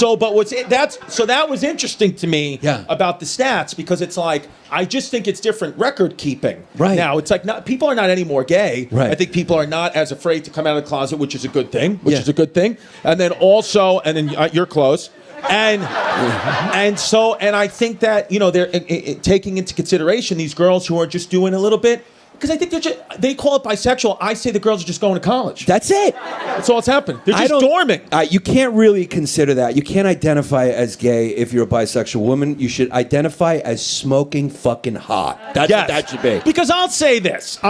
So, but that was interesting to me Yeah. about the stats, because it's like, I just think it's different record keeping. Right. Now, it's like people are not any more gay. Right. I think people are not as afraid to come out of the closet, which is a good thing. And then also, you're close. And I think that, they're taking into consideration these girls who are just doing a little bit. Because I think they call it bisexual. I say the girls are just going to college. That's it. That's all that's happened. They're just dorming. You can't really consider that. You can't identify as gay if you're a bisexual woman. You should identify as smoking fucking hot. That's what that should be. Because I'll say this,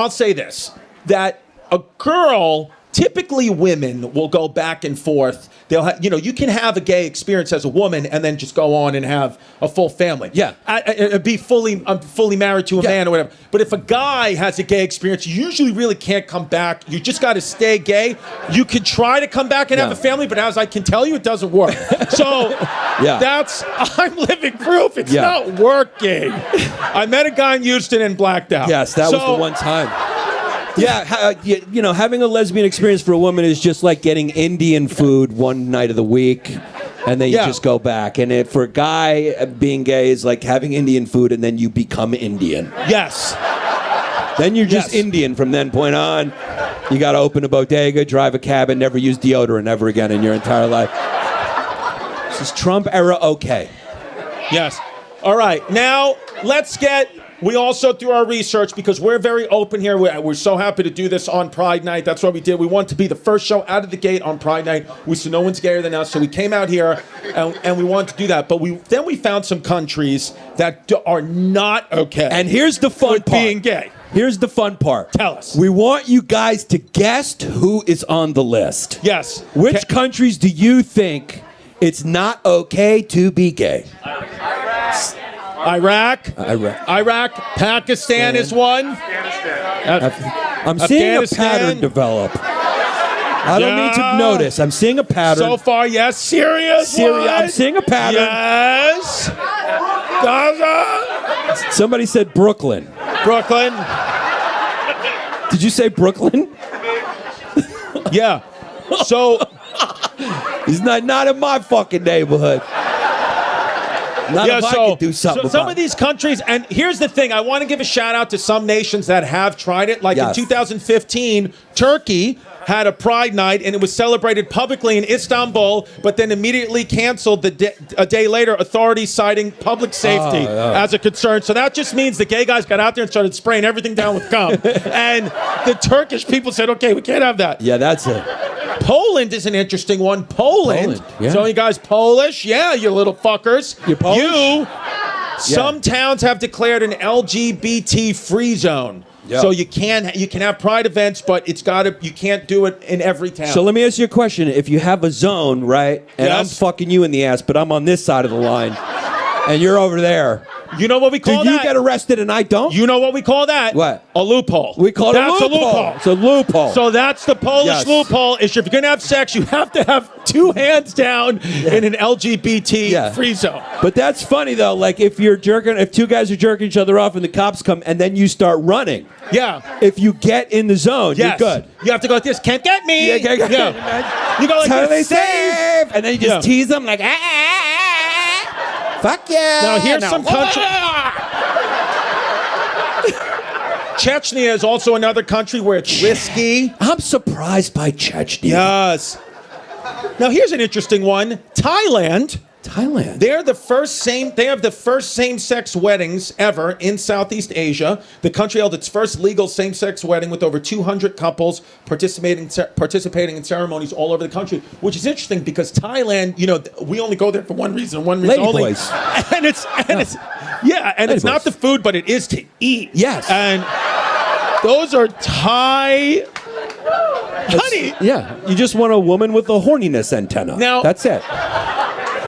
that a girl, typically women will go back and forth. They'll you can have a gay experience as a woman and then just go on and have a full family. Yeah. I'm fully married to a man or whatever. But if a guy has a gay experience, you usually really can't come back. You just got to stay gay. You could try to come back and have a family, but as I can tell you, it doesn't work. So I'm living proof it's not working. I met a guy in Houston and blacked out. Yes, that was the one time. Yeah, having a lesbian experience for a woman is just like getting Indian food one night of the week, and then you just go back. And for a guy, being gay is like having Indian food, and then you become Indian. Yes. Then you're just Indian from then point on. You got to open a bodega, drive a cab, and never use deodorant ever again in your entire life. This is Trump era okay. Yes. All right, now let's get... We also, through our research, because we're very open here, we're so happy to do this on Pride Night. That's what we did. We wanted to be the first show out of the gate on Pride Night. We said no one's gayer than us, so we came out here and we wanted to do that. But then we found some countries that are not okay. And here's the fun part. Being gay. Here's the fun part. Tell us. We want you guys to guess who is on the list. Yes. Which countries do you think it's not okay to be gay? Iraq. Pakistan is one. I'm seeing a pattern develop. I don't need to notice. I'm seeing a pattern. So far, yes. Syria. I'm seeing a pattern. Yes. Gaza. Somebody said Brooklyn. Did you say Brooklyn? Yeah. So he's not in my fucking neighborhood. Not if I could do something so some of these countries, and here's the thing, I want to give a shout out to some nations that have tried it. Like in 2015, Turkey had a Pride Night, and it was celebrated publicly in Istanbul, but then immediately canceled a day later, authorities citing public safety as a concern. So that just means the gay guys got out there and started spraying everything down with gum. And the Turkish people said, okay, we can't have that. Yeah, that's it. Poland is an interesting one. Poland. Yeah. So you guys Polish? Yeah, you little fuckers. You're Polish? Some towns have declared an LGBT free zone. Yeah. So you can have pride events, but you can't do it in every town. So let me ask you a question. If you have a zone, right, and I'm fucking you in the ass, but I'm on this side of the line, and you're over there. You know what we call that? Do you get arrested and I don't? You know what we call that? What? A loophole. We call it a loophole. It's a loophole. So that's the Polish loophole. Is if you're going to have sex, you have to have two hands down in an LGBT free zone. But that's funny though. Like if two guys are jerking each other off and the cops come and then you start running. Yeah. If you get in the zone, you're good. You have to go like this. Can't get me. Yeah. You go like totally this. Safe. And then you just tease them like, fuck yeah. Now here's some country. Chechnya is also another country where it's risky. I'm surprised by Chechnya. Yes. Now here's an interesting one. Thailand. They have the first same-sex weddings ever in Southeast Asia. The country held its first legal same-sex wedding with over 200 couples participating in ceremonies all over the country, which is interesting because Thailand, we only go there for one reason Lady only. Boys. And it's not the food, but it is to eat. Yes. And those are Thai. Honey. Yeah, you just want a woman with a horniness antenna. Now, that's it.